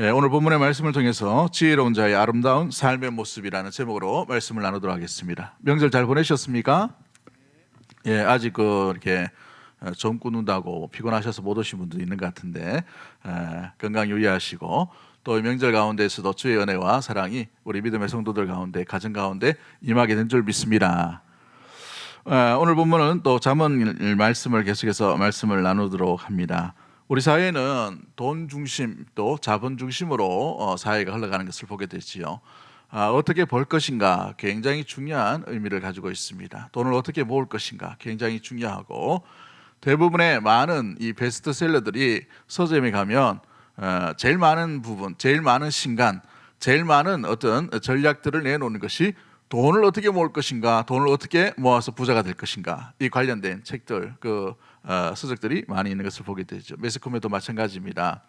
오늘 본문의 말씀을 통해서 지혜로운 자의 아름다운 삶의 모습이라는 제목으로 말씀을 나누도록 하겠습니다. 명절 잘 보내셨습니까? 아직 이렇게 젊고 눈다고 피곤하셔서 못 오신 분도 있는 것 같은데 건강 유의하시고 또 명절 가운데에서도 주의 은혜와 사랑이 우리 믿음의 성도들 가운데 가정 가운데 임하게 된 줄 믿습니다. 오늘 본문은 또 잠언 말씀을 계속해서 말씀을 나누도록 합니다. 우리 사회는 돈 중심 또 자본 중심으로 사회가 흘러가는 것을 보게 되지요. 어떻게 벌 것인가 굉장히 중요한 의미를 가지고 있습니다. 돈을 어떻게 모을 것인가 굉장히 중요하고 대부분의 많은 이 베스트셀러들이 서점에 가면 제일 많은 부분, 제일 많은 신간, 제일 많은 어떤 전략들을 내놓는 것이 돈을 어떻게 모을 것인가, 돈을 어떻게 모아서 부자가 될 것인가 이 관련된 책들, 서적들이 많이 있는 것을 보게 되죠. 매스컴에도 마찬가지입니다.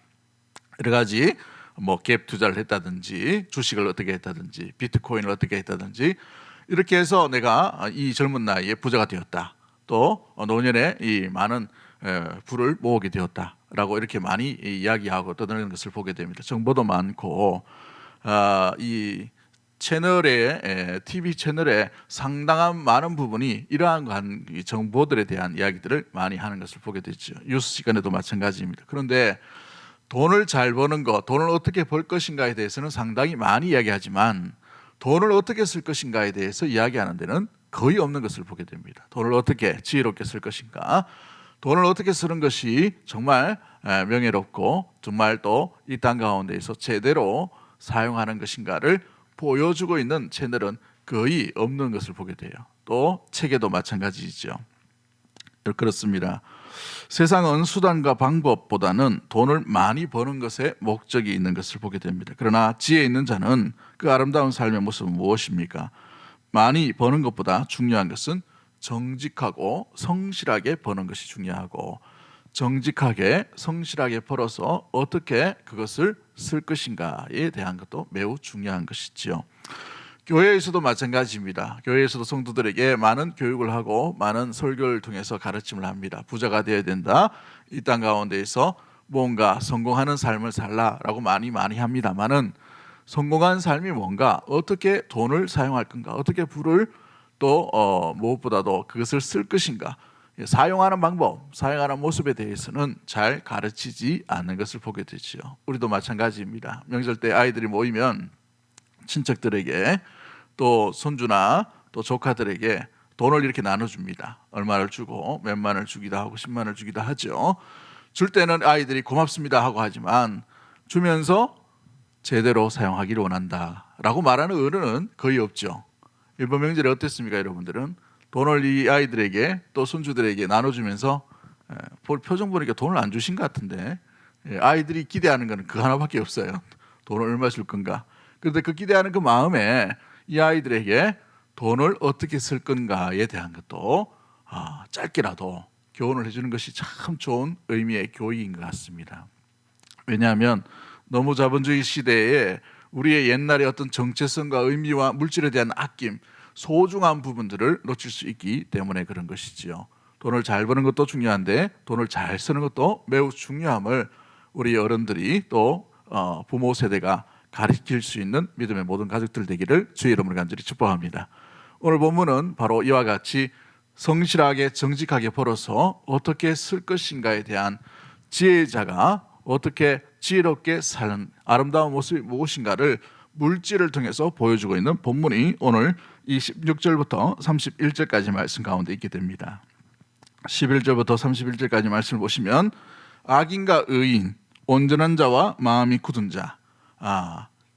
여러 가지 갭 투자를 했다든지 주식을 어떻게 했다든지 비트코인을 어떻게 했다든지 이렇게 해서 내가 이 젊은 나이에 부자가 되었다. 또 노년에 이 많은 부를 모으게 되었다라고 이렇게 많이 이야기하고 떠드는 것을 보게 됩니다. 정보도 많고 이 TV 채널에 상당한 많은 부분이 이러한 정보들에 대한 이야기들을 많이 하는 것을 보게 되죠. 뉴스 시간에도 마찬가지입니다. 그런데 돈을 잘 버는 것, 돈을 어떻게 벌 것인가에 대해서는 상당히 많이 이야기하지만 돈을 어떻게 쓸 것인가에 대해서 이야기하는 데는 거의 없는 것을 보게 됩니다. 돈을 어떻게 지혜롭게 쓸 것인가, 돈을 어떻게 쓰는 것이 정말 명예롭고 정말 또 이 땅 가운데에서 제대로 사용하는 것인가를 보여주고 있는 채널은 거의 없는 것을 보게 돼요. 또 책에도 마찬가지죠. 그렇습니다. 세상은 수단과 방법보다는 돈을 많이 버는 것에 목적이 있는 것을 보게 됩니다. 그러나 지혜 있는 자는 그 아름다운 삶의 모습은 무엇입니까? 많이 버는 것보다 중요한 것은 정직하고 성실하게 버는 것이 중요하고 정직하게 성실하게 벌어서 어떻게 그것을 쓸 것인가에 대한 것도 매우 중요한 것이지요. 교회에서도 마찬가지입니다. 교회에서도 성도들에게 많은 교육을 하고 많은 설교를 통해서 가르침을 합니다. 부자가 되어야 된다. 이 땅 가운데에서 뭔가 성공하는 삶을 살라라고 많이 합니다만은 성공한 삶이 뭔가 어떻게 돈을 사용할 건가, 어떻게 부를 또 무엇보다도 그것을 쓸 것인가, 사용하는 방법, 사용하는 모습에 대해서는 잘 가르치지 않는 것을 보게 되죠. 우리도 마찬가지입니다. 명절 때 아이들이 모이면 친척들에게 또 손주나 또 조카들에게 돈을 이렇게 나눠줍니다. 얼마를 주고 몇만을 주기도 하고 10만을 주기도 하죠. 줄 때는 아이들이 고맙습니다 하고 하지만 주면서 제대로 사용하기를 원한다라고 말하는 어른은 거의 없죠. 이번 명절에 어땠습니까, 여러분들은? 돈을 이 아이들에게 또 손주들에게 나눠주면서 표정 보니까 돈을 안 주신 것 같은데 아이들이 기대하는 것은 그 하나밖에 없어요. 돈을 얼마 줄 건가. 그런데 그 기대하는 그 마음에 이 아이들에게 돈을 어떻게 쓸 건가에 대한 것도 짧게라도 교훈을 해주는 것이 참 좋은 의미의 교육인 것 같습니다. 왜냐하면 너무 자본주의 시대에 우리의 옛날의 어떤 정체성과 의미와 물질에 대한 아낌, 소중한 부분들을 놓칠 수 있기 때문에 그런 것이지요. 돈을 잘 버는 것도 중요한데 돈을 잘 쓰는 것도 매우 중요함을 우리 어른들이 또 부모 세대가 가르칠 수 있는 믿음의 모든 가족들 되기를 주의 이름으로 간절히 축복합니다. 오늘 본문은 바로 이와 같이 성실하게 정직하게 벌어서 어떻게 쓸 것인가에 대한 지혜자가 어떻게 지혜롭게 사는 아름다운 모습이 무엇인가를 물질을 통해서 보여주고 있는 본문이 오늘 이 16절부터 31절까지 말씀 가운데 있게 됩니다. 11절부터 31절까지 말씀을 보시면 악인과 의인, 온전한 자와 마음이 굳은 자,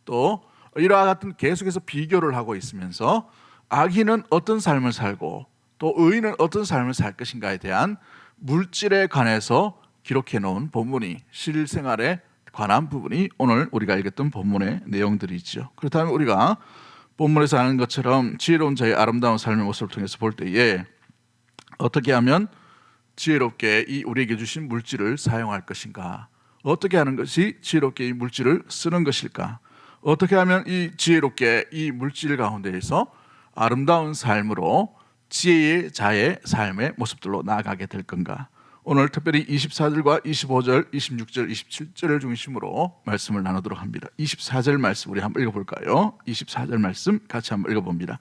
또 이와 같은 계속해서 비교를 하고 있으면서 악인은 어떤 삶을 살고 또 의인은 어떤 삶을 살 것인가에 대한 물질에 관해서 기록해 놓은 본문이 실생활에 관한 부분이 오늘 우리가 읽었던 본문의 내용들이죠. 그렇다면 우리가 본문에서 아는 것처럼 지혜로운 자의 아름다운 삶의 모습을 통해서 볼 때에 어떻게 하면 지혜롭게 이 우리에게 주신 물질을 사용할 것인가, 어떻게 하는 것이 지혜롭게 이 물질을 쓰는 것일까, 어떻게 하면 이 지혜롭게 이 물질 가운데에서 아름다운 삶으로 지혜의 자의 삶의 모습들로 나아가게 될 건가, 오늘 특별히 24절과 25절, 26절, 27절을 중심으로 말씀을 나누도록 합니다. 24절 말씀 우리 한번 읽어볼까요? 24절 말씀 같이 한번 읽어봅니다.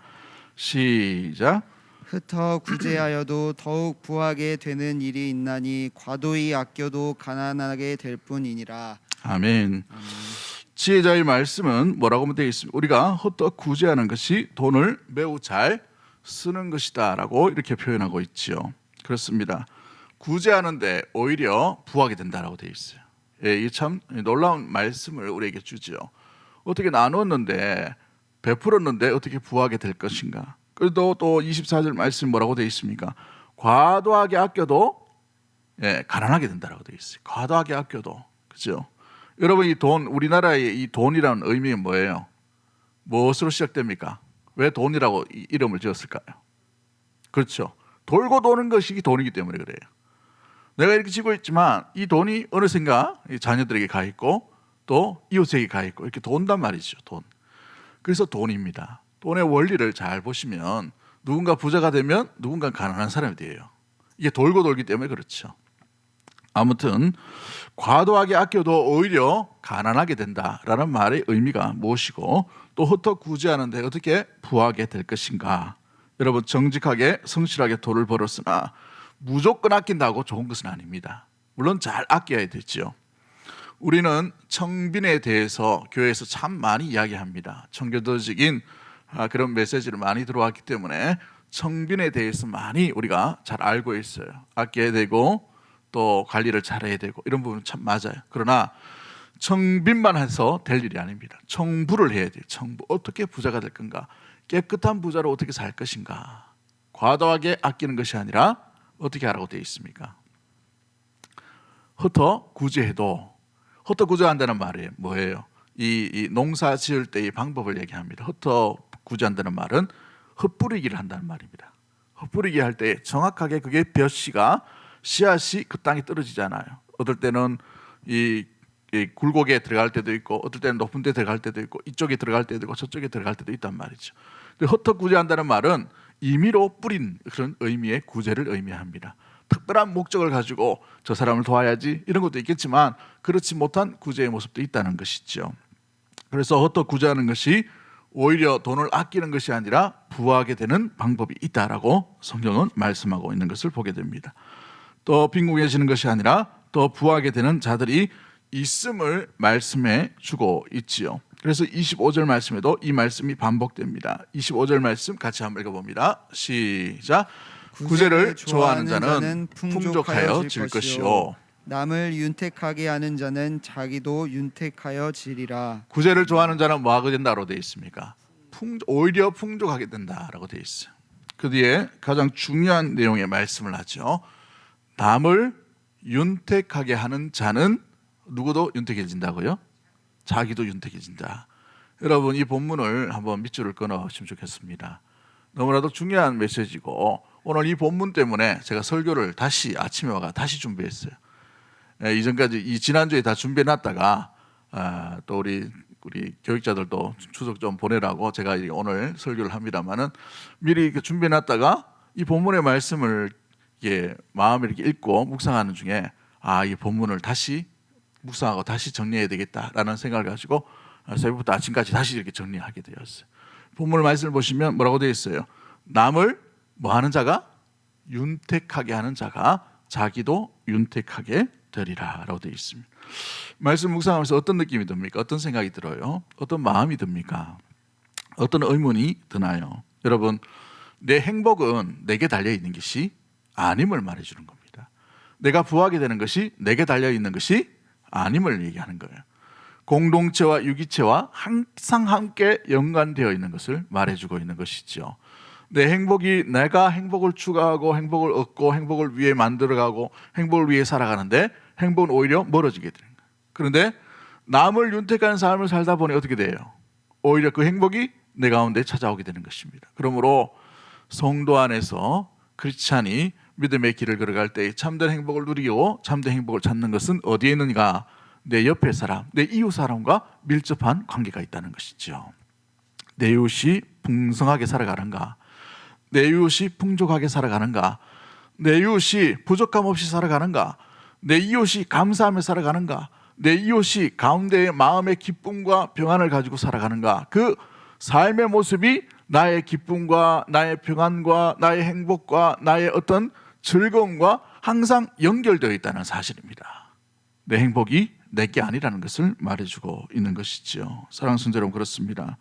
시작. 흩어 구제하여도 더욱 부하게 되는 일이 있나니 과도히 아껴도 가난하게 될 뿐이니라. 아멘. 지혜자의 말씀은 뭐라고 되어 있습니까? 우리가 헛되어 구제하는 것이 돈을 매우 잘 쓰는 것이다 라고 이렇게 표현하고 있죠. 그렇습니다. 구제하는데 오히려 부하게 된다라고 되어 있어요. 예, 이 참 놀라운 말씀을 우리에게 주죠. 어떻게 나눴는데 베풀었는데 어떻게 부하게 될 것인가? 그래도 또 24절 말씀 뭐라고 되어 있습니까? 과도하게 아껴도 가난하게 된다라고 되어 있어요. 과도하게 아껴도. 그죠? 여러분 이 돈, 우리나라의 이 돈이라는 의미는 뭐예요? 무엇으로 시작됩니까? 왜 돈이라고 이름을 지었을까요? 그렇죠. 돌고 도는 것이 돈이기 때문에 그래요. 내가 이렇게 쥐고 있지만 이 돈이 어느샌가 자녀들에게 가 있고 또 이웃에게 가 있고 이렇게 돈단 말이죠. 돈. 그래서 돈입니다. 돈의 원리를 잘 보시면 누군가 부자가 되면 누군가 가난한 사람이 돼요. 이게 돌고 돌기 때문에 그렇죠. 아무튼 과도하게 아껴도 오히려 가난하게 된다라는 말의 의미가 무엇이고 또 흩어 구제하는데 어떻게 부하게 될 것인가. 여러분 정직하게 성실하게 돈을 벌었으나 무조건 아낀다고 좋은 것은 아닙니다. 물론 잘 아껴야 되죠. 우리는 청빈에 대해서 교회에서 참 많이 이야기합니다. 청교도적인 그런 메시지를 많이 들어왔기 때문에 청빈에 대해서 많이 우리가 잘 알고 있어요. 아껴야 되고 또 관리를 잘해야 되고 이런 부분은 참 맞아요. 그러나 청빈만 해서 될 일이 아닙니다. 청부를 해야 돼요. 청부. 어떻게 부자가 될 건가? 깨끗한 부자로 어떻게 살 것인가? 과도하게 아끼는 것이 아니라 어떻게 하라고 되어 있습니까? 흩어 구제해도 흩어 구제한다는 말이 뭐예요? 이 농사 지을 때의 방법을 얘기합니다. 흩어 구제한다는 말은 흩뿌리기를 한다는 말입니다. 흩뿌리기 할 때 정확하게 그게 씨앗이 그 땅에 떨어지잖아요. 어떨 때는 이 굴곡에 들어갈 때도 있고 어떨 때는 높은 데 들어갈 때도 있고 이쪽에 들어갈 때도 있고 저쪽에 들어갈 때도 있단 말이죠. 흩어 구제한다는 말은 임의로 뿌린 그런 의미의 구제를 의미합니다. 특별한 목적을 가지고 저 사람을 도와야지 이런 것도 있겠지만 그렇지 못한 구제의 모습도 있다는 것이죠. 그래서 흩어 구제하는 것이 오히려 돈을 아끼는 것이 아니라 부하게 되는 방법이 있다라고 성경은 말씀하고 있는 것을 보게 됩니다. 또 빈궁해지는 것이 아니라 더 부하게 되는 자들이 있음을 말씀해 주고 있지요. 그래서 25절 말씀에도 이 말씀이 반복됩니다. 25절 말씀 같이 한번 읽어봅니다. 시작. 구제를 좋아하는 자는 풍족하여 질 것이요 남을 윤택하게 하는 자는 자기도 윤택하여 지리라. 구제를 좋아하는 자는 뭐 하게 된다고 되어 있습니까? 오히려 풍족하게 된다라고 되어 있어요. 그 뒤에 가장 중요한 내용의 말씀을 하죠. 남을 윤택하게 하는 자는 누구도 윤택해진다고요? 자기도 윤택해진다. 여러분 이 본문을 한번 밑줄을 끊어보시면 좋겠습니다. 너무나도 중요한 메시지고 오늘 이 본문 때문에 제가 설교를 다시 아침에 와가 다시 준비했어요. 이전까지 지난주에 다 준비해놨다가 또 우리 교육자들도 추석 좀 보내라고 제가 오늘 설교를 합니다만은 미리 이렇게 준비해놨다가 이 본문의 말씀을 마음에 이렇게 읽고 묵상하는 중에 이 본문을 다시 묵상하고 다시 정리해야 되겠다라는 생각을 가지고 새벽부터 아침까지 다시 이렇게 정리하게 되었어요. 본문 말씀을 보시면 뭐라고 되어 있어요? 남을 뭐 하는 자가? 윤택하게 하는 자가 자기도 윤택하게 되리라 라고 되어 있습니다. 말씀 묵상하면서 어떤 느낌이 듭니까? 어떤 생각이 들어요? 어떤 마음이 듭니까? 어떤 의문이 드나요? 여러분 내 행복은 내게 달려있는 것이 아님을 말해주는 겁니다. 내가 부하게 되는 것이 내게 달려있는 것이 아님을 얘기하는 거예요. 공동체와 유기체와 항상 함께 연관되어 있는 것을 말해주고 있는 것이죠. 내 행복이 내가 행복을 추구하고 행복을 얻고 행복을 위해 만들어가고 행복을 위해 살아가는데 행복은 오히려 멀어지게 되는 거예요. 그런데 남을 윤택한 삶을 살다 보니 어떻게 돼요? 오히려 그 행복이 내 가운데 찾아오게 되는 것입니다. 그러므로 성도 안에서 크리스찬이 믿음의 길을 걸어갈 때 참된 행복을 누리고 참된 행복을 찾는 것은 어디에 있는가? 내 옆에 사람, 내 이웃 사람과 밀접한 관계가 있다는 것이죠. 내 이웃이 풍성하게 살아가는가? 내 이웃이 풍족하게 살아가는가? 내 이웃이 부족함 없이 살아가는가? 내 이웃이 감사하며 살아가는가? 내 이웃이 가운데에 마음의 기쁨과 평안을 가지고 살아가는가? 그 삶의 모습이 나의 기쁨과 나의 평안과 나의 행복과 나의 어떤 즐거움과 항상 연결되어 있다는 사실입니다. 내 행복이 내게 아니라는 것을 말해주고 있는 것이지요. 사랑하는 성도 여러분, 그렇습니다.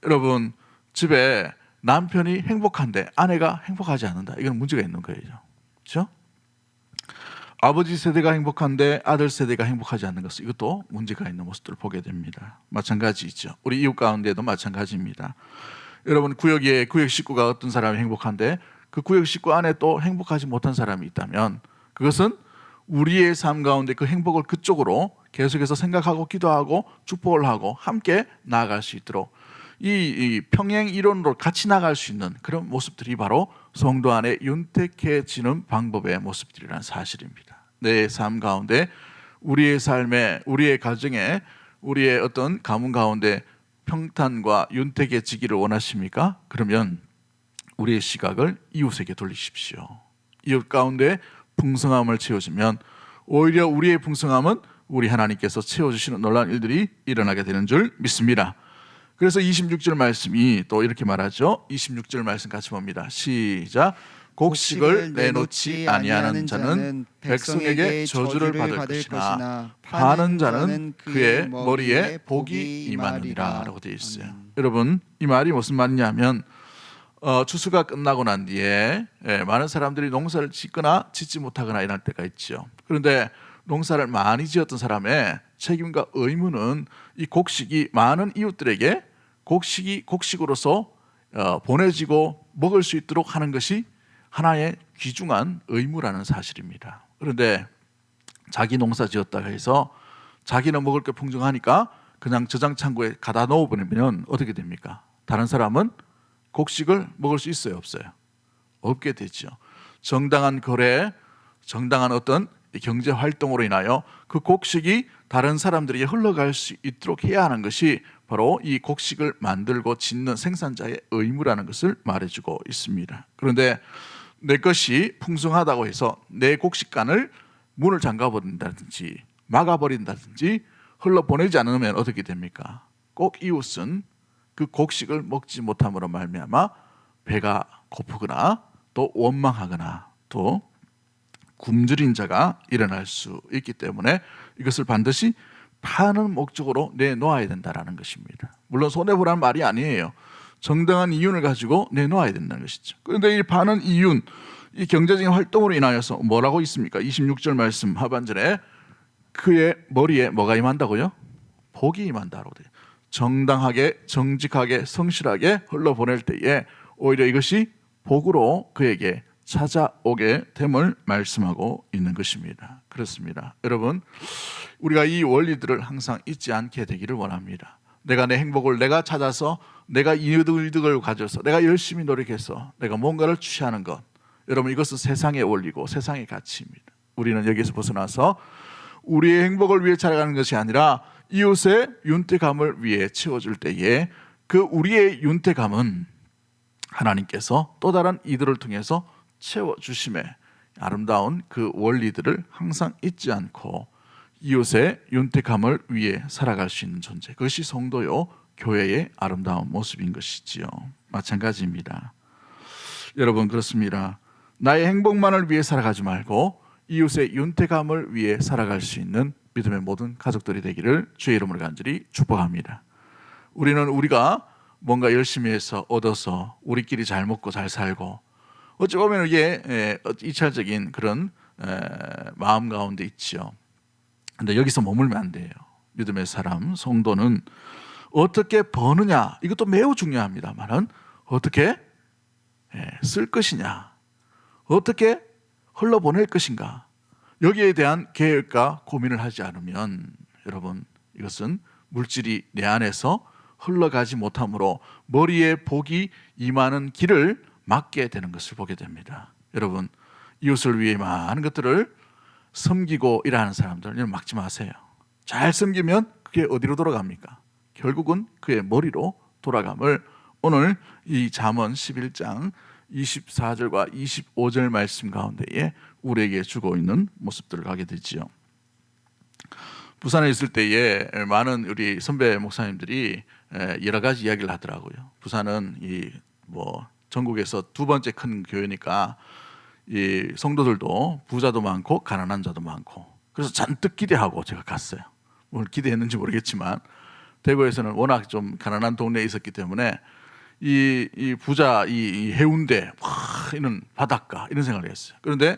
여러분, 집에 남편이 행복한데 아내가 행복하지 않는다, 이건 문제가 있는 거예요. 그렇죠? 아버지 세대가 행복한데 아들 세대가 행복하지 않는 것은, 이것도 문제가 있는 모습들을 보게 됩니다. 마찬가지죠. 우리 이웃 가운데도 마찬가지입니다. 여러분, 구역 식구가 어떤 사람이 행복한데 그 구역 식구 안에 또 행복하지 못한 사람이 있다면, 그것은 우리의 삶 가운데 그 행복을 그쪽으로 계속해서 생각하고 기도하고 축복을 하고 함께 나아갈 수 있도록 이 평행 이론으로 같이 나갈 수 있는 그런 모습들이 바로 성도 안에 윤택해지는 방법의 모습들이라는 사실입니다. 내 삶 가운데, 우리의 삶에, 우리의 가정에, 우리의 어떤 가문 가운데 평탄과 윤택해지기를 원하십니까? 그러면 우리의 시각을 이웃에게 돌리십시오. 이웃 가운데 풍성함을 채워주면 오히려 우리의 풍성함은 우리 하나님께서 채워주시는 놀라운 일들이 일어나게 되는 줄 믿습니다. 그래서 26절 말씀이 또 이렇게 말하죠. 26절 말씀 같이 봅니다. 시작. 곡식을 내놓지 아니하는 자는 백성에게 저주를 받을 것이나 파는 자는 그의 머리에 복이 임하느니라 라고 되어 있어요. 여러분, 이 말이 무슨 말이냐면 추수가 끝나고 난 뒤에 많은 사람들이 농사를 짓거나 짓지 못하거나 이럴 때가 있죠. 그런데 농사를 많이 지었던 사람의 책임과 의무는 이 곡식이 많은 이웃들에게 곡식으로서 보내지고 먹을 수 있도록 하는 것이 하나의 귀중한 의무라는 사실입니다. 그런데 자기 농사 지었다고 해서 자기는 먹을 게 풍성하니까 그냥 저장 창고에 가다 넣어버리면 어떻게 됩니까? 다른 사람은 곡식을 먹을 수 있어요, 없어요? 없게 되죠. 정당한 거래, 정당한 어떤 경제 활동으로 인하여 그 곡식이 다른 사람들에게 흘러갈 수 있도록 해야 하는 것이 바로 이 곡식을 만들고 짓는 생산자의 의무라는 것을 말해주고 있습니다. 그런데 내 것이 풍성하다고 해서 내 곡식간을 문을 잠가버린다든지 막아버린다든지 흘러보내지 않으면 어떻게 됩니까? 꼭 이웃은 그 곡식을 먹지 못함으로 말미암아 배가 고프거나 또 원망하거나 또 굶주린 자가 일어날 수 있기 때문에 이것을 반드시 파는 목적으로 내놓아야 된다는 것입니다. 물론 손해보라는 말이 아니에요. 정당한 이윤을 가지고 내놓아야 된다는 것이죠. 그런데 이 파는 이윤, 이 경제적인 활동으로 인하여서 뭐라고 있습니까? 26절 말씀 하반절에 그의 머리에 뭐가 임한다고요? 복이 임한다고 돼요. 정당하게, 정직하게, 성실하게 흘러보낼 때에 오히려 이것이 복으로 그에게 찾아오게 됨을 말씀하고 있는 것입니다. 그렇습니다. 여러분, 우리가 이 원리들을 항상 잊지 않게 되기를 원합니다. 내가 내 행복을 내가 찾아서 내가 이득을 가져서 내가 열심히 노력해서 내가 뭔가를 취하는 것, 여러분, 이것은 세상의 원리고 세상의 가치입니다. 우리는 여기서 벗어나서 우리의 행복을 위해 살아가는 것이 아니라 이웃의 윤택함을 위해 채워줄 때에 그 우리의 윤택함은 하나님께서 또 다른 이들을 통해서 채워주심에 아름다운 그 원리들을 항상 잊지 않고 이웃의 윤택함을 위해 살아갈 수 있는 존재, 그것이 성도요 교회의 아름다운 모습인 것이지요. 마찬가지입니다. 여러분, 그렇습니다. 나의 행복만을 위해 살아가지 말고 이웃의 윤택함을 위해 살아갈 수 있는 믿음의 모든 가족들이 되기를 주의 이름으로 간절히 축복합니다. 우리가 뭔가 열심히 해서 얻어서 우리끼리 잘 먹고 잘 살고, 어찌 보면 이게 이찰적인 그런 마음 가운데 있지요. 근데 여기서 머물면 안 돼요. 믿음의 사람, 성도는 어떻게 버느냐, 이것도 매우 중요합니다만은 어떻게 쓸 것이냐, 어떻게 흘러보낼 것인가, 여기에 대한 계획과 고민을 하지 않으면 여러분, 이것은 물질이 내 안에서 흘러가지 못함으로 머리에 복이 임하는 길을 막게 되는 것을 보게 됩니다. 여러분, 이웃을 위해 많은 것들을 섬기고 일하는 사람들은 막지 마세요. 잘 섬기면 그게 어디로 돌아갑니까? 결국은 그의 머리로 돌아감을 오늘 이 잠언 11장 24절과 25절 말씀 가운데에 우리에게 주고 있는 모습들을 가게 되지요. 부산에 있을 때에 많은 우리 선배 목사님들이 여러 가지 이야기를 하더라고요. 부산은 전국에서 두 번째 큰 교회니까 이 성도들도 부자도 많고 가난한 자도 많고, 그래서 잔뜩 기대하고 제가 갔어요. 오늘 기대했는지 모르겠지만 대구에서는 워낙 좀 가난한 동네에 있었기 때문에 이 부자 이 해운대 이런 바닷가 이런 생각을 했어요. 그런데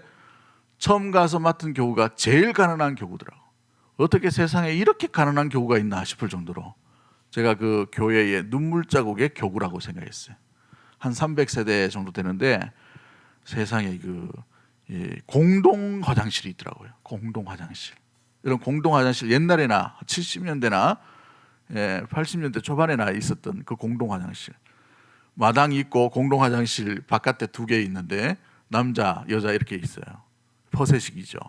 처음 가서 맡은 교구가 제일 가난한 교구더라고. 어떻게 세상에 이렇게 가난한 교구가 있나 싶을 정도로 제가 그 교회의 눈물 자국의 교구라고 생각했어요. 한 300세대 정도 되는데 세상에 공동 화장실이 있더라고요. 공동 화장실. 이런 공동 화장실 옛날에나 70년대나 80년대 초반에나 있었던 그 공동 화장실. 마당이 있고 공동 화장실 바깥에 2개 있는데 남자, 여자 이렇게 있어요. 퍼세식이죠.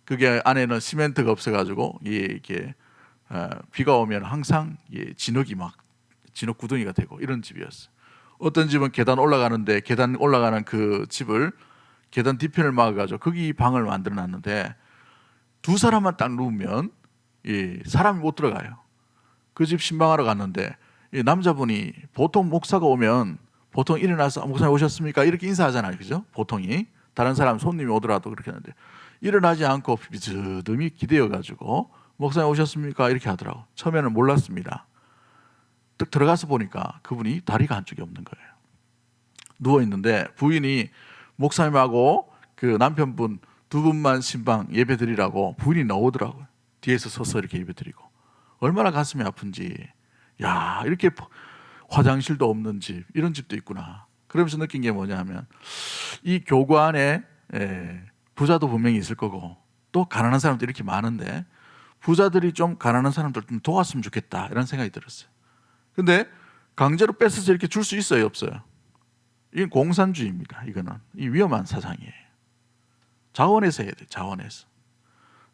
그게 안에는 시멘트가 없어가지고 이게 비가 오면 항상 진흙이 진흙 구덩이가 되고 이런 집이었어요. 어떤 집은 계단 올라가는데 계단 올라가는 그 집을 계단 뒤편을 막아가지고 거기 방을 만들어 놨는데 2사람만 딱 누우면 사람이 못 들어가요. 그 집 신방하러 갔는데 남자분이 보통 목사가 오면 보통 일어나서 목사님 오셨습니까? 이렇게 인사하잖아요. 그죠? 보통이 다른 사람 손님이 오더라도 그렇게 하는데 일어나지 않고 비스듬히 기대어가지고 목사님 오셨습니까? 이렇게 하더라고. 처음에는 몰랐습니다. 딱 들어가서 보니까 그분이 다리가 한쪽이 없는 거예요. 누워 있는데 부인이 목사님하고 그 남편분 2분만 신방 예배 드리라고 부인이 나오더라고요. 뒤에서 서서 이렇게 예배 드리고. 얼마나 가슴이 아픈지, 야, 이렇게 화장실도 없는 집, 이런 집도 있구나. 그러면서 느낀 게 뭐냐면 이 교구 안에 부자도 분명히 있을 거고 또 가난한 사람들이 이렇게 많은데 부자들이 좀 가난한 사람들 좀 도왔으면 좋겠다 이런 생각이 들었어요. 근데 강제로 뺏어서 이렇게 줄 수 있어요, 없어요? 이건 공산주의입니다. 이거는 이 위험한 사상이에요. 자원해서 해야 돼요. 자원해서.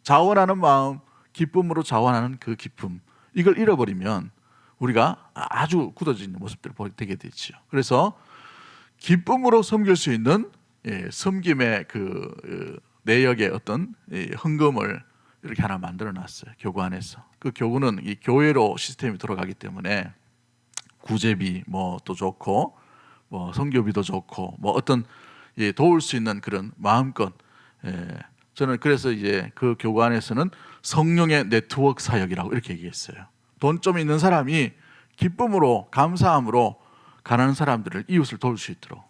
자원하는 마음, 기쁨으로 자원하는 그 기쁨, 이걸 잃어버리면 우리가 아주 굳어지는 모습들을 보게 되게 되죠. 그래서 기쁨으로 섬길 수 있는 섬김의 그 내역의 어떤 헌금을 이렇게 하나 만들어 놨어요. 교구 안에서. 그 교구는 이 교회로 시스템이 돌아가기 때문에 구제비 또 좋고 선교비도 좋고 어떤 도울 수 있는 그런 마음껏, 저는 그래서 이제 그 교구 안에서는 성령의 네트워크 사역이라고 이렇게 얘기했어요. 돈 좀 있는 사람이 기쁨으로 감사함으로 가난한 사람들을 이웃을 도울 수 있도록.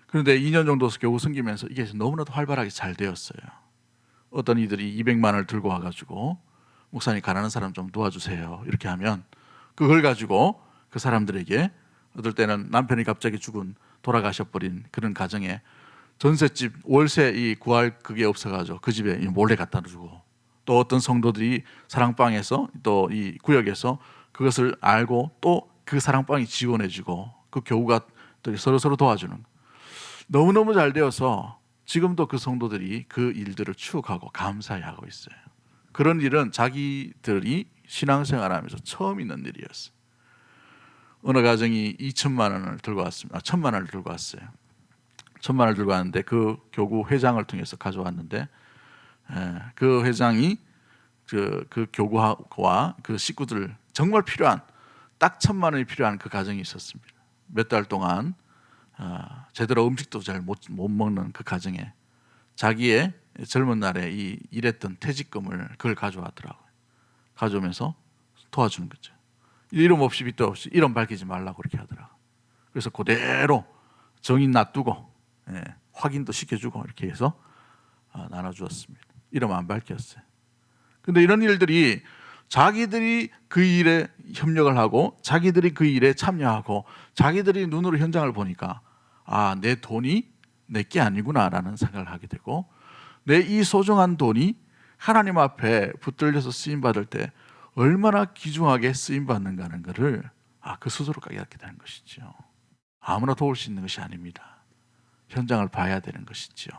그런데 2년 정도 교구 섬기면서 이게 너무나도 활발하게 잘 되었어요. 어떤 이들이 200만 원을 들고 와가지고 목사님 가난한 사람 좀 도와주세요 이렇게 하면 그걸 가지고 그 사람들에게 어떨 때는 남편이 갑자기 돌아가셔버린 그런 가정에 전셋집 월세 구할 그게 없어가지고 그 집에 몰래 갖다 주고, 또 어떤 성도들이 사랑방에서 또 이 구역에서 그것을 알고 또 그 사랑방이 지원해주고 그 교우가 또 서로 도와주는, 너무너무 잘 되어서 지금도 그 성도들이 그 일들을 추억하고 감사히 하고 있어요. 그런 일은 자기들이 신앙생활하면서 처음 있는 일이었어요. 어느 가정이 2천만 원을 들고 왔습니다. 1,000만 원을 들고 왔어요. 1,000만 원을 들고 왔는데 그 교구 회장을 통해서 가져왔는데 그 회장이 그 교구와 그 식구들 정말 필요한 딱 1,000만 원이 필요한 그 가정이 있었습니다. 몇 달 동안 제대로 음식도 잘 못 먹는 그 가정에 자기의 젊은 날에 일했던 퇴직금을 그걸 가져왔더라고요. 가져오면서 도와주는 거죠. 이름 없이 빚도 없이 이름 밝히지 말라고 그렇게 하더라고요. 그래서 그대로 정인 놔두고 확인도 시켜주고 이렇게 해서 나눠주었습니다. 이름 안 밝혔어요. 근데 이런 일들이 자기들이 그 일에 협력을 하고 자기들이 그 일에 참여하고 자기들이 눈으로 현장을 보니까 내 돈이 내 게 아니구나라는 생각을 하게 되고, 내 이 소중한 돈이 하나님 앞에 붙들려서 쓰임받을 때 얼마나 귀중하게 쓰임받는가 하는 것을 그 스스로 깨닫게 되는 것이죠. 아무나 도울 수 있는 것이 아닙니다. 현장을 봐야 되는 것이죠.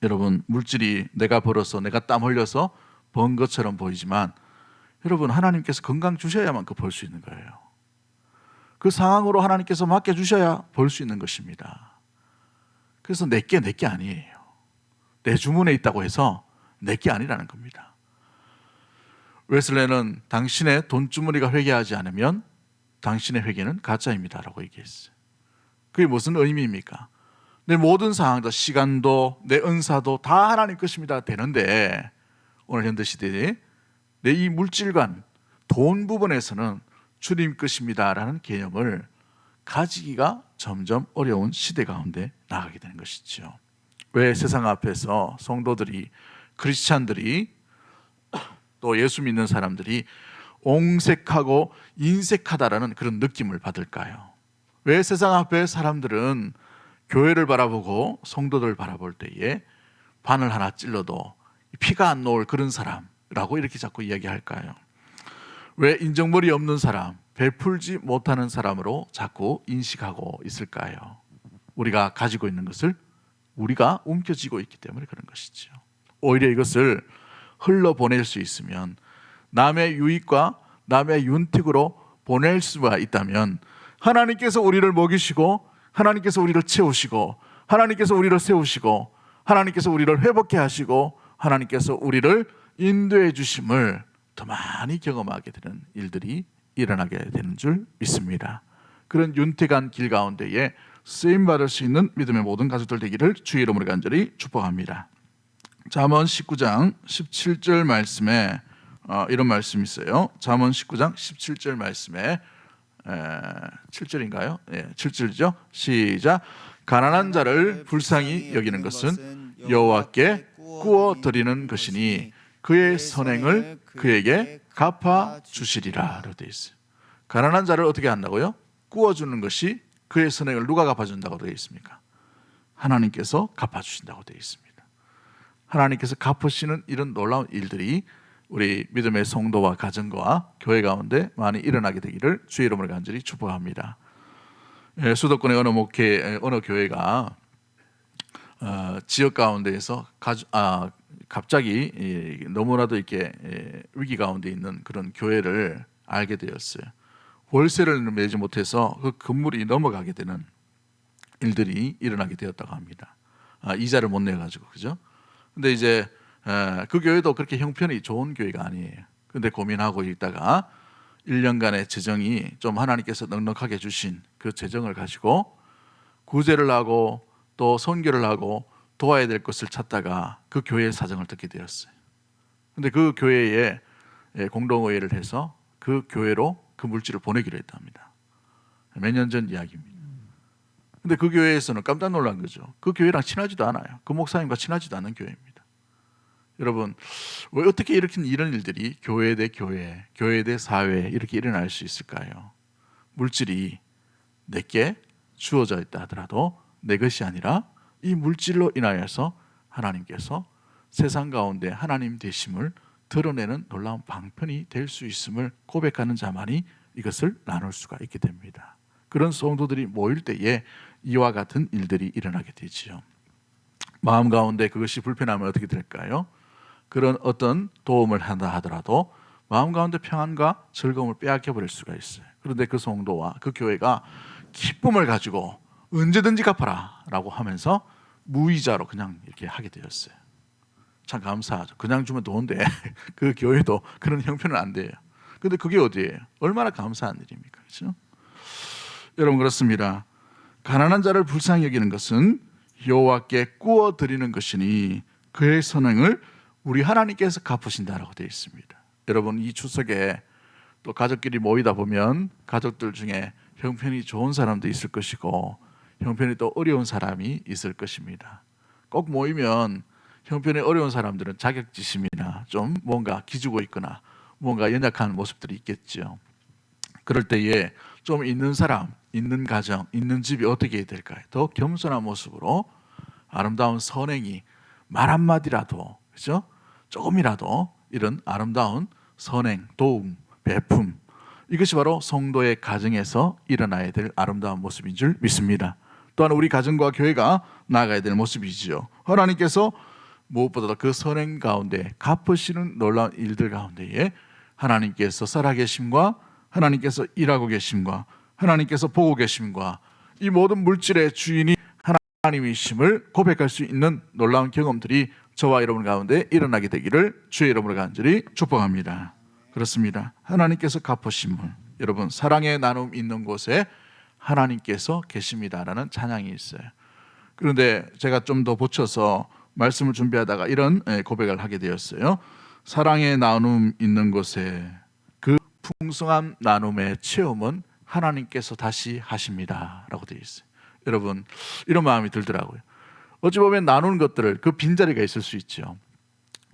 여러분, 물질이 내가 벌어서 내가 땀 흘려서 번 것처럼 보이지만 여러분, 하나님께서 건강 주셔야만 그 벌 수 있는 거예요. 그 상황으로 하나님께서 맡겨주셔야 벌 수 있는 것입니다. 그래서 내게 아니에요. 내 주문에 있다고 해서 내게 아니라는 겁니다. 웨슬레는 당신의 돈 주머니가 회개하지 않으면 당신의 회개는 가짜입니다라고 얘기했어요. 그게 무슨 의미입니까? 내 모든 상황도, 시간도, 내 은사도 다 하나님 것입니다 되는데, 오늘 현대 시대에 내 이 물질관, 돈 부분에서는 주님 것입니다라는 개념을 가지기가 점점 어려운 시대 가운데 나가게 되는 것이죠. 왜 세상 앞에서 성도들이, 크리스찬들이, 또 예수 믿는 사람들이 옹색하고 인색하다라는 그런 느낌을 받을까요? 왜 세상 앞에 사람들은 교회를 바라보고 성도들을 바라볼 때에 바늘 하나 찔러도 피가 안 나올 그런 사람이라고 이렇게 자꾸 이야기할까요? 왜 인정머리 없는 사람, 베풀지 못하는 사람으로 자꾸 인식하고 있을까요? 우리가 가지고 있는 것을 우리가 움켜쥐고 있기 때문에 그런 것이죠. 오히려 이것을 흘러보낼 수 있으면, 남의 유익과 남의 윤택으로 보낼 수가 있다면, 하나님께서 우리를 먹이시고, 하나님께서 우리를 채우시고, 하나님께서 우리를 세우시고, 하나님께서 우리를 회복해 하시고, 하나님께서 우리를 인도해 주심을 더 많이 경험하게 되는 일들이 일어나게 되는 줄 믿습니다. 그런 윤택한 길 가운데에 쓰임받을 수 있는 믿음의 모든 가족들 되기를 주의 이름으로 간절히 축복합니다. 잠언 19장 17절 말씀에 이런 말씀이 있어요. 잠언 19장 17절 말씀에 7절인가요? 7절이죠. 시작. 가난한 자를 불쌍히 여기는 것은 여호와께 구워 드리는 것이니 그의 선행을 그에게 갚아 주시리라 라고 되어 있어요. 가난한 자를 어떻게 한다고요? 구워 주는 것이 그의 선행을 누가 갚아 준다고 되어 있습니까? 하나님께서 갚아 주신다고 되어 있습니다. 하나님께서 갚으시는 이런 놀라운 일들이 우리 믿음의 성도와 가정과 교회 가운데 많이 일어나게 되기를 주의 이름으로 간절히 축복합니다. 수도권의 어느 교회가 지역 가운데에서 갑자기 너무나도 이렇게 위기 가운데 있는 그런 교회를 알게 되었어요. 월세를 내지 못해서 그 건물이 넘어가게 되는 일들이 일어나게 되었다고 합니다. 이자를 못 내가지고, 그죠? 근데 이제 그 교회도 그렇게 형편이 좋은 교회가 아니에요. 근데 고민하고 있다가 1년간의 재정이 좀 하나님께서 넉넉하게 주신 그 재정을 가지고 구제를 하고 또 선교를 하고 도와야 될 것을 찾다가 그 교회의 사정을 듣게 되었어요. 근데 그 교회에 공동의회를 해서 그 교회로 그 물질을 보내기로 했답니다. 몇 년 전 이야기입니다. 근데 그 교회에서는 깜짝 놀란 거죠. 그 교회랑 친하지도 않아요. 그 목사님과 친하지도 않은 교회입니다. 여러분, 왜 어떻게 이렇게 이런 일들이 교회 대 교회, 교회 대 사회 이렇게 일어날 수 있을까요? 물질이 내게 주어져 있다 하더라도 내 것이 아니라 이 물질로 인하여서 하나님께서 세상 가운데 하나님 되심을 드러내는 놀라운 방편이 될 수 있음을 고백하는 자만이 이것을 나눌 수가 있게 됩니다. 그런 성도들이 모일 때에 이와 같은 일들이 일어나게 되지요. 마음 가운데 그것이 불편하면 어떻게 될까요? 그런 어떤 도움을 한다 하더라도 마음 가운데 평안과 즐거움을 빼앗겨 버릴 수가 있어요. 그런데 그 성도와 그 교회가 기쁨을 가지고 언제든지 갚아라 라고 하면서 무이자로 그냥 이렇게 하게 되었어요. 참 감사하죠. 그냥 주면 좋은데 그 교회도 그런 형편은 안 돼요. 근데 그게 어디예요? 얼마나 감사한 일입니까? 그렇죠? 여러분, 그렇습니다. 가난한 자를 불쌍히 여기는 것은 여호와께 구워 드리는 것이니 그의 선행을 우리 하나님께서 갚으신다라고 되어 있습니다. 여러분, 이 추석에 또 가족끼리 모이다 보면 가족들 중에 형편이 좋은 사람도 있을 것이고 형편이 또 어려운 사람이 있을 것입니다. 꼭 모이면 형편이 어려운 사람들은 자격지심이나 좀 뭔가 기죽어 있거나 뭔가 연약한 모습들이 있겠죠. 그럴 때에 좀 있는 사람, 있는 가정, 있는 집이 어떻게 해야 될까요? 더 겸손한 모습으로 아름다운 선행이 말 한마디라도, 그렇죠? 조금이라도 이런 아름다운 선행, 도움, 베품, 이것이 바로 성도의 가정에서 일어나야 될 아름다운 모습인 줄 믿습니다. 또한 우리 가정과 교회가 나아가야 될 모습이지요. 하나님께서 무엇보다도 그 선행 가운데 갚으시는 놀라운 일들 가운데에 하나님께서 살아계심과 하나님께서 일하고 계심과 하나님께서 보고 계심과 이 모든 물질의 주인이 하나님이심을 고백할 수 있는 놀라운 경험들이 저와 여러분 가운데 일어나게 되기를 주의 이름으로 간절히 축복합니다. 그렇습니다. 하나님께서 갚으신 분, 여러분 사랑의 나눔 있는 곳에 하나님께서 계십니다라는 찬양이 있어요. 그런데 제가 좀 더 붙여서 말씀을 준비하다가 이런 고백을 하게 되었어요. 사랑의 나눔 있는 곳에 그 풍성한 나눔의 체험은 하나님께서 다시 하십니다 라고 되어 있어요. 여러분 이런 마음이 들더라고요. 어찌 보면 나누는 것들을 그 빈자리가 있을 수 있죠.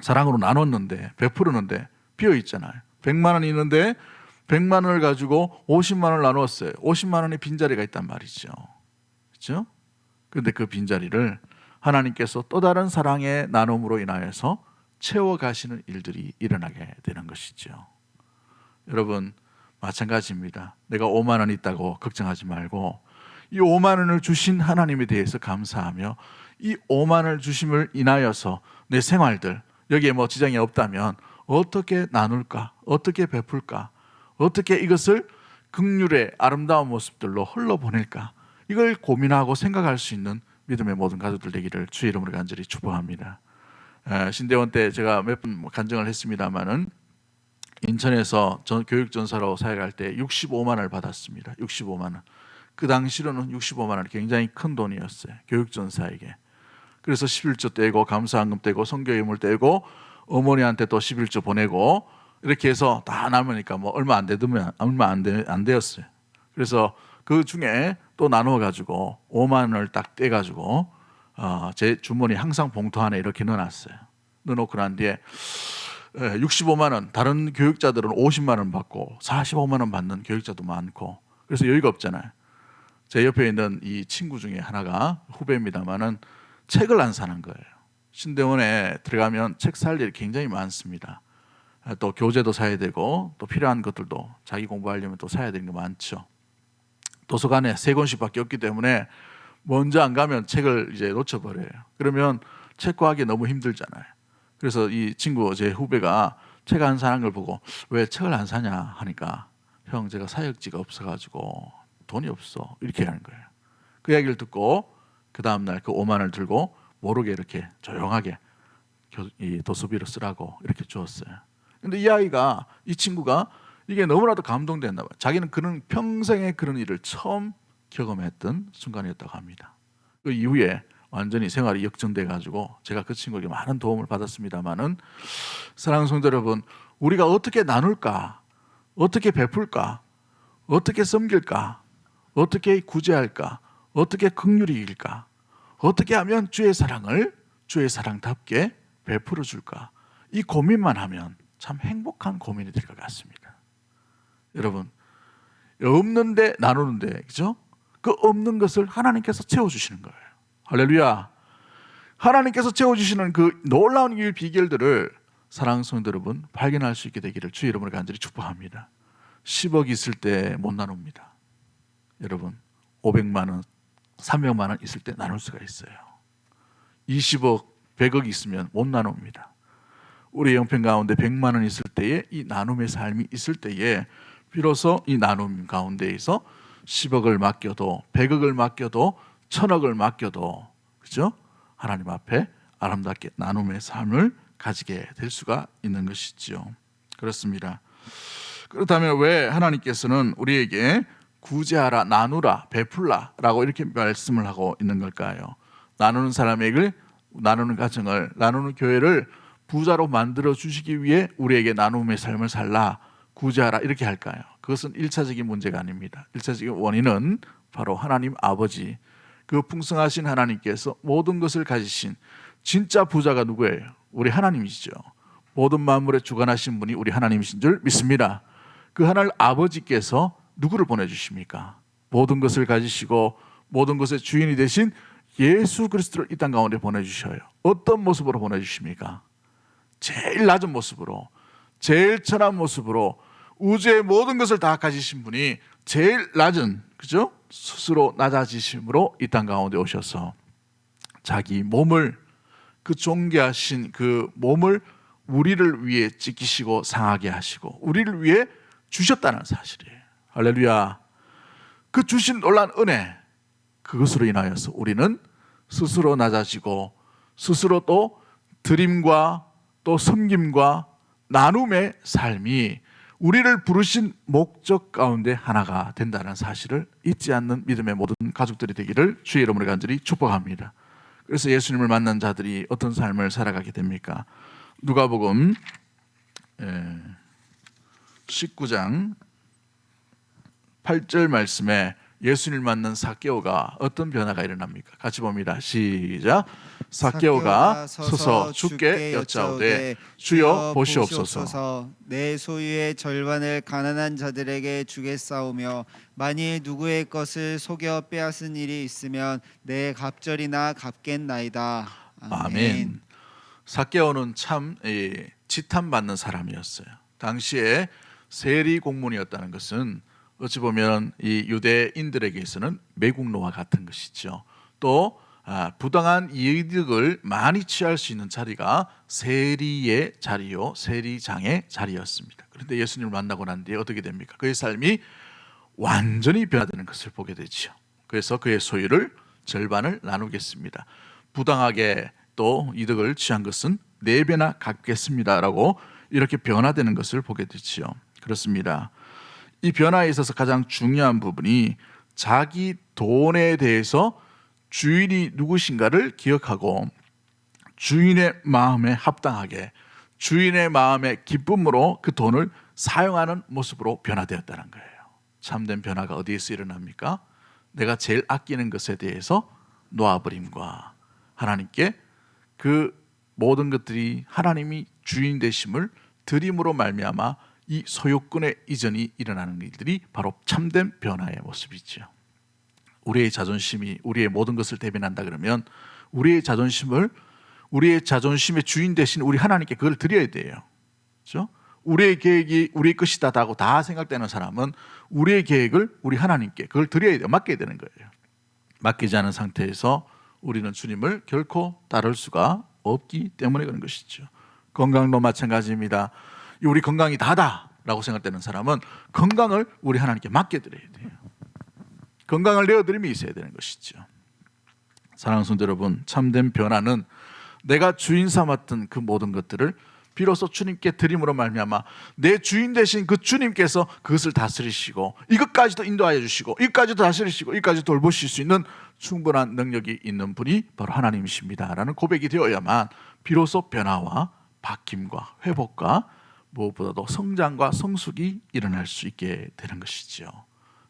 사랑으로 나눴는데 베풀었는데 비어 있잖아요. 100만 원이 있는데 100만 원을 가지고 50만 원을 나누었어요. 50만 원의 빈자리가 있단 말이죠. 그렇죠? 그런데 그 빈자리를 하나님께서 또 다른 사랑의 나눔으로 인하여서 채워가시는 일들이 일어나게 되는 것이죠. 여러분 마찬가지입니다. 내가 5만 원 있다고 걱정하지 말고 이 5만 원을 주신 하나님에 대해서 감사하며 이 5만 원을 주심을 인하여서 내 생활들 여기에 뭐 지장이 없다면 어떻게 나눌까? 어떻게 베풀까? 어떻게 이것을 긍휼의 아름다운 모습들로 흘러보낼까? 이걸 고민하고 생각할 수 있는 믿음의 모든 가족들 되기를 주의 이름으로 간절히 축복합니다. 신대원 때 제가 몇 번 간증을 했습니다마는 인천에서 교육전사로 사역할 때 65만 원을 받았습니다. 65만 원. 그 당시로는 65만 원이 굉장히 큰 돈이었어요. 교육전사에게. 그래서 11조 떼고 감사한금 떼고 선교예물 떼고 어머니한테 또 11조 보내고 이렇게 해서 다 남으니까 뭐 얼마 안 되었어요. 그래서 그 중에 또 나눠 가지고 5만 원을 딱 떼 가지고 제 주머니 항상 봉투 안에 이렇게 넣어놨어요. 넣어놓고 난 뒤에 65만 원, 다른 교육자들은 50만 원 받고 45만 원 받는 교육자도 많고 그래서 여유가 없잖아요. 제 옆에 있는 이 친구 중에 하나가 후배입니다만은 책을 안 사는 거예요. 신대원에 들어가면 책 살 일이 굉장히 많습니다. 또 교재도 사야 되고 또 필요한 것들도 자기 공부하려면 또 사야 되는 거 많죠. 도서관에 3권씩밖에 없기 때문에 먼저 안 가면 책을 이제 놓쳐버려요. 그러면 책 구하기 너무 힘들잖아요. 그래서 이 친구 제 후배가 책 안 사는 걸 보고 왜 책을 안 사냐 하니까 형 제가 사역지가 없어가지고 돈이 없어 이렇게 하는 거예요. 그 이야기를 듣고 그 다음날 그 5만 원을 들고 모르게 이렇게 조용하게 이 도서비를 쓰라고 이렇게 주었어요. 근데 이 친구가 이게 너무나도 감동됐나 봐요. 자기는 그런 평생에 그런 일을 처음 경험했던 순간이었다고 합니다. 그 이후에 완전히 생활이 역전돼 가지고 제가 그 친구에게 많은 도움을 받았습니다만은 사랑하는 성도 여러분, 우리가 어떻게 나눌까? 어떻게 베풀까? 어떻게 섬길까? 어떻게 구제할까? 어떻게 긍휼히 일까? 어떻게 하면 주의 사랑을 주의 사랑답게 베풀어 줄까? 이 고민만 하면 참 행복한 고민이 될 것 같습니다. 여러분, 없는데 나누는데, 그죠? 그 없는 것을 하나님께서 채워주시는 거예요. 할렐루야. 하나님께서 채워주시는 그 놀라운 일 비결들을 사랑하는 성도 여러분 발견할 수 있게 되기를 주의 이름으로 간절히 축복합니다. 10억 있을 때 못 나눕니다. 여러분 500만 원, 300만 원 있을 때 나눌 수가 있어요. 20억, 100억 있으면 못 나눕니다. 우리 형편 가운데 100만 원 있을 때에 이 나눔의 삶이 있을 때에 비로소 이 나눔 가운데에서 10억을 맡겨도 100억을 맡겨도 1000억을 맡겨도 그죠? 하나님 앞에 아름답게 나눔의 삶을 가지게 될 수가 있는 것이지요. 그렇습니다. 그렇다면 왜 하나님께서는 우리에게 구제하라, 나누라, 베풀라라고 이렇게 말씀을 하고 있는 걸까요? 나누는 사람에게 나누는 가정을, 나누는 교회를 부자로 만들어 주시기 위해 우리에게 나눔의 삶을 살라, 구제하라 이렇게 할까요? 그것은 1차적인 문제가 아닙니다. 1차적인 원인은 바로 하나님 아버지, 그 풍성하신 하나님께서 모든 것을 가지신 진짜 부자가 누구예요? 우리 하나님이시죠. 모든 만물에 주관하신 분이 우리 하나님이신 줄 믿습니다. 그 하나님 아버지께서 누구를 보내주십니까? 모든 것을 가지시고 모든 것의 주인이 되신 예수 그리스도를 이 땅 가운데 보내주셔요. 어떤 모습으로 보내주십니까? 제일 낮은 모습으로, 제일 천한 모습으로 우주의 모든 것을 다 가지신 분이 제일 낮은, 그죠? 스스로 낮아지심으로 이 땅 가운데 오셔서 자기 몸을, 그 존귀하신 그 몸을 우리를 위해 찢기시고 상하게 하시고 우리를 위해 주셨다는 사실이에요. 할렐루야. 그 주신 놀라운 은혜, 그것으로 인하여서 우리는 스스로 낮아지고 스스로 또 드림과 또 섬김과 나눔의 삶이 우리를 부르신 목적 가운데 하나가 된다는 사실을 잊지 않는 믿음의 모든 가족들이 되기를 주의 이름으로 간절히 축복합니다. 그래서 예수님을 만난 자들이 어떤 삶을 살아가게 됩니까? 누가복음 19장 8절 말씀에 예수님을 만난 삭개오가 어떤 변화가 일어납니까? 같이 봅니다. 시작. 삭개오가 서서 주께 여짜오되 주여 보시옵소서. 내 소유의 절반을 가난한 자들에게 주겠사오며 만일 누구의 것을 속여 빼앗은 일이 있으면 내 갑절이나 갚겠나이다. 아멘. 삭개오는 참 지탄받는 사람이었어요. 당시에 세리 공문이었다는 것은 어찌 보면 이 유대인들에게서는 매국노와 같은 것이죠. 또 부당한 이득을 많이 취할 수 있는 자리가 세리의 자리요, 세리장의 자리였습니다. 그런데 예수님을 만나고 난 뒤에 어떻게 됩니까? 그의 삶이 완전히 변화되는 것을 보게 되죠. 그래서 그의 소유를 절반을 나누겠습니다. 부당하게 또 이득을 취한 것은 4배나 갚겠습니다라고 이렇게 변화되는 것을 보게 되죠. 그렇습니다. 이 변화에 있어서 가장 중요한 부분이 자기 돈에 대해서 주인이 누구신가를 기억하고 주인의 마음에 합당하게 주인의 마음의 기쁨으로 그 돈을 사용하는 모습으로 변화되었다는 거예요. 참된 변화가 어디에서 일어납니까? 내가 제일 아끼는 것에 대해서 놓아버림과 하나님께 그 모든 것들이 하나님이 주인 되심을 드림으로 말미암아 이 소유권의 이전이 일어나는 일들이 바로 참된 변화의 모습이죠. 우리의 자존심이 우리의 모든 것을 대변한다 그러면 우리의 자존심의 주인 되신 우리 하나님께 그걸 드려야 돼요. 그렇죠? 우리의 계획이 우리의 것이다라고 다 생각되는 사람은 우리의 계획을 우리 하나님께 그걸 드려야 돼요. 맡겨야 되는 거예요. 맡기지 않은 상태에서 우리는 주님을 결코 따를 수가 없기 때문에 그런 것이죠. 건강도 마찬가지입니다. 우리 건강이 다다라고 생각되는 사람은 건강을 우리 하나님께 맡겨드려야 돼요. 건강을 내어드림이 있어야 되는 것이죠. 사랑하는 성도 여러분, 참된 변화는 내가 주인 삼았던 그 모든 것들을 비로소 주님께 드림으로 말미암아 내 주인 되신 그 주님께서 그것을 다스리시고 이것까지도 인도하여 주시고 이것까지도 다스리시고 이것까지 돌보실 수 있는 충분한 능력이 있는 분이 바로 하나님이십니다라는 고백이 되어야만 비로소 변화와 바뀜과 회복과 무엇보다도 성장과 성숙이 일어날 수 있게 되는 것이죠.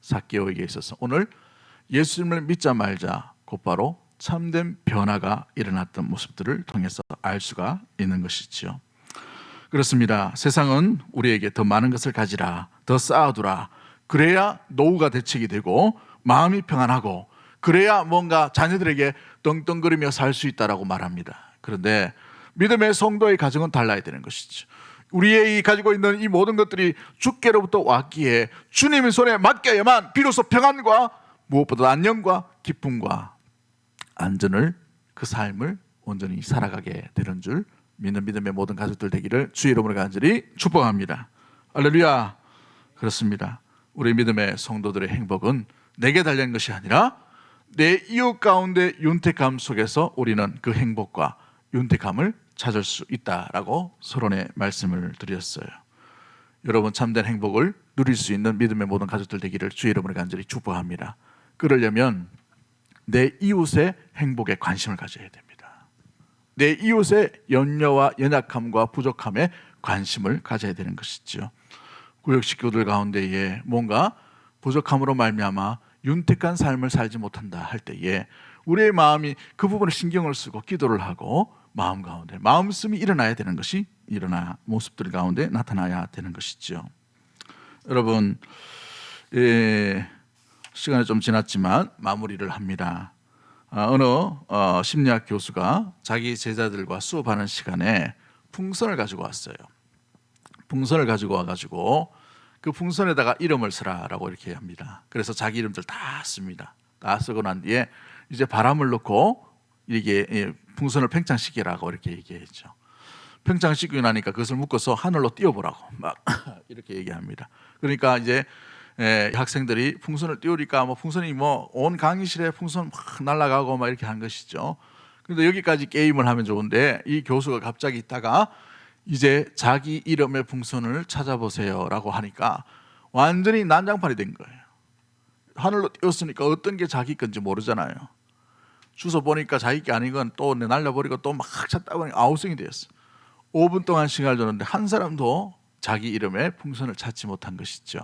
삭개오에게 있어서 오늘 예수님을 믿자 말자 곧바로 참된 변화가 일어났던 모습들을 통해서 알 수가 있는 것이죠. 그렇습니다. 세상은 우리에게 더 많은 것을 가지라, 더 쌓아두라, 그래야 노후가 대책이 되고 마음이 평안하고 그래야 뭔가 자녀들에게 떵떵거리며 살 수 있다라고 말합니다. 그런데 믿음의 성도의 가정은 달라야 되는 것이죠. 우리의 가지고 있는 이 모든 것들이 주께로부터 왔기에 주님의 손에 맡겨야만 비로소 평안과 무엇보다 안녕과 기쁨과 안전을 그 삶을 온전히 살아가게 되는 줄 믿는 믿음의 모든 가족들 되기를 주의 이름으로 간절히 축복합니다. 할렐루야. 그렇습니다. 우리 믿음의 성도들의 행복은 내게 달린 것이 아니라 내 이웃 가운데 윤택함 속에서 우리는 그 행복과 윤택함을 찾을 수 있다라고 서론의 말씀을 드렸어요. 여러분 참된 행복을 누릴 수 있는 믿음의 모든 가족들 되기를 주의 이름으로 간절히 축복합니다. 그러려면 내 이웃의 행복에 관심을 가져야 됩니다. 내 이웃의 연려와 연약함과 부족함에 관심을 가져야 되는 것이죠. 구역 식구들 가운데에 뭔가 부족함으로 말미암아 윤택한 삶을 살지 못한다 할 때에 우리의 마음이 그 부분에 신경을 쓰고 기도를 하고 마음 가운데 마음씀이 일어나야 되는 것이 모습들 가운데 나타나야 되는 것이죠. 여러분 시간이 좀 지났지만 마무리를 합니다. 어느 심리학 교수가 자기 제자들과 수업하는 시간에 풍선을 가지고 왔어요. 풍선을 가지고 와가지고 그 풍선에다가 이름을 쓰라라고 이렇게 합니다. 그래서 자기 이름들 다 씁니다. 다 쓰고 난 뒤에 이제 바람을 넣고 이게 풍선을 팽창시키라고 이렇게 얘기했죠. 팽창시키고 나니까 그것을 묶어서 하늘로 띄워보라고 막 이렇게 얘기합니다. 그러니까 이제 학생들이 풍선을 띄우니까 뭐 풍선이 뭐 온 강의실에 풍선 막 날아가고 막 이렇게 한 것이죠. 그런데 여기까지 게임을 하면 좋은데 이 교수가 갑자기 있다가 이제 자기 이름의 풍선을 찾아보세요라고 하니까 완전히 난장판이 된 거예요. 하늘로 띄웠으니까 어떤 게 자기 건지 모르잖아요. 주워 보니까 자기 게 아닌 건 또 날려버리고 또 막 찾다 보니 아우성이 되었어. 5분 동안 시간을 줬는데 한 사람도 자기 이름의 풍선을 찾지 못한 것이죠.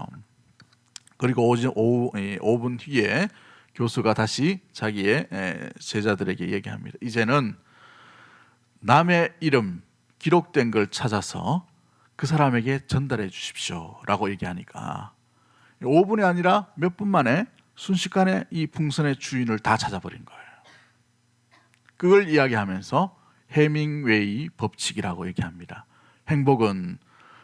그리고 5분 뒤에 교수가 다시 자기의 제자들에게 얘기합니다. 이제는 남의 이름 기록된 걸 찾아서 그 사람에게 전달해 주십시오라고 얘기하니까 5분이 아니라 몇 분 만에 순식간에 이 풍선의 주인을 다 찾아버린 거예요. 그걸 이야기하면서 해밍웨이 법칙이라고 얘기합니다. 행복은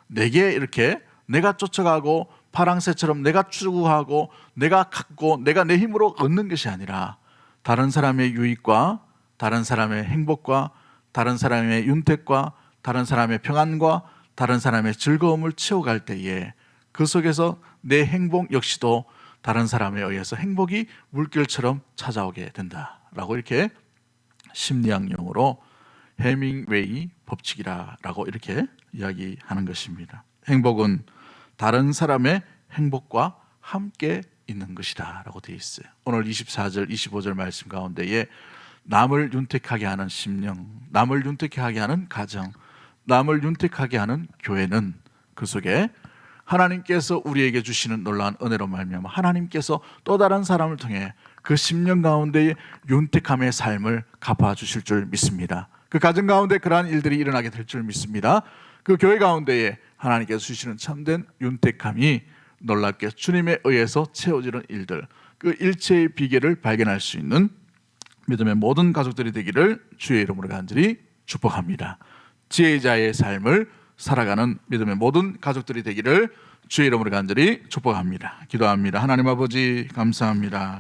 내게 이렇게 내가 쫓아가고 파랑새처럼 내가 추구하고 내가 갖고 내가 내 힘으로 얻는 것이 아니라 다른 사람의 유익과 다른 사람의 행복과 다른 사람의 윤택과 다른 사람의 평안과 다른 사람의 즐거움을 채워갈 때에 그 속에서 내 행복 역시도 다른 사람에 의해서 행복이 물결처럼 찾아오게 된다라고 이렇게 심리학 용어로 해밍웨이 법칙이라고 이렇게 이야기하는 것입니다. 행복은 다른 사람의 행복과 함께 있는 것이다라고 되어 있어요. 오늘 24절, 25절 말씀 가운데에 남을 윤택하게 하는 심령, 남을 윤택하게 하는 가정, 남을 윤택하게 하는 교회는 그 속에 하나님께서 우리에게 주시는 놀라운 은혜로 말미암아 하나님께서 또 다른 사람을 통해 그 심령 가운데의 윤택함의 삶을 갚아주실 줄 믿습니다. 그 가정 가운데 그러한 일들이 일어나게 될 줄 믿습니다. 그 교회 가운데에 하나님께서 주시는 참된 윤택함이 놀랍게 주님에 의해서 채워지는 일들, 그 일체의 비결을 발견할 수 있는 믿음의 모든 가족들이 되기를 주의 이름으로 간절히 축복합니다. 지혜자의 삶을 살아가는 믿음의 모든 가족들이 되기를 주의 이름으로 간절히 축복합니다. 기도합니다. 하나님 아버지 감사합니다.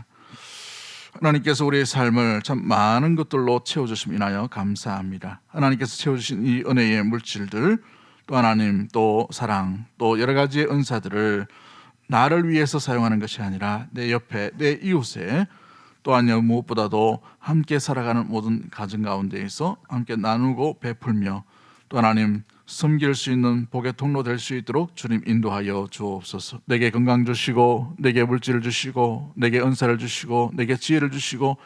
하나님께서 우리의 삶을 참 많은 것들로 채워주심 인하여 감사합니다. 하나님께서 채워주신 이 은혜의 물질들, 또 하나님, 또 사랑, 또 여러 가지의 은사들을 나를 위해서 사용하는 것이 아니라 내 옆에, 내 이웃에, 또한 무엇보다도 함께 살아가는 모든 가정 가운데에서 함께 나누고 베풀며 또 하나님 섬길 수 있는 복의 통로 될 수 있도록 주님 인도하여 주옵소서. 내게 건강 주시고 내게 물질을 주시고 내게 은사를 주시고 내게 지혜를 주시고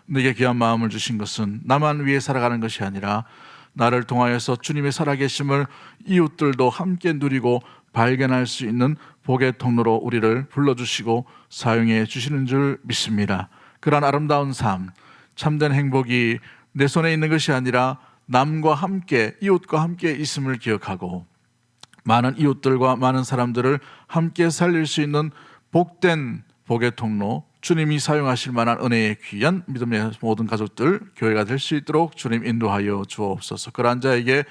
내게 귀한 마음을 주신 것은 나만 위해 살아가는 것이 아니라 나를 통하여서 주님의 살아계심을 이웃들도 함께 누리고 발견할 수 있는 복의 통로로 우리를 불러주시고 사용해 주시는 줄 믿습니다. 그러한 아름다운 삶, 참된 행복이 내 손에 있는 것이 아니라 남과 함께, 이웃과 함께 있음을 기억하고 많은 이웃들과 많은 사람들을 함께 살릴 수 있는 복된 복의 통로, 주님이 사용하실 만한 은혜의 귀한 믿음의 모든 가족들, 교회가 될 수 있도록 주님 인도하여 주옵소서. 그러한 자에게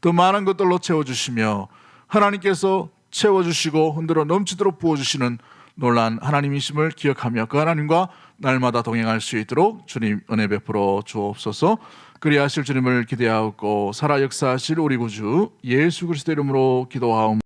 더 많은 것들로 채워주시며 하나님께서 채워주시고 흔들어 넘치도록 부어주시는 놀란 하나님이심을 기억하며 그 하나님과 날마다 동행할 수 있도록 주님 은혜 베풀어 주옵소서. 그리하실 주님을 기대하고 살아 역사하실 우리 구주 예수 그리스도 이름으로 기도하옵나이다.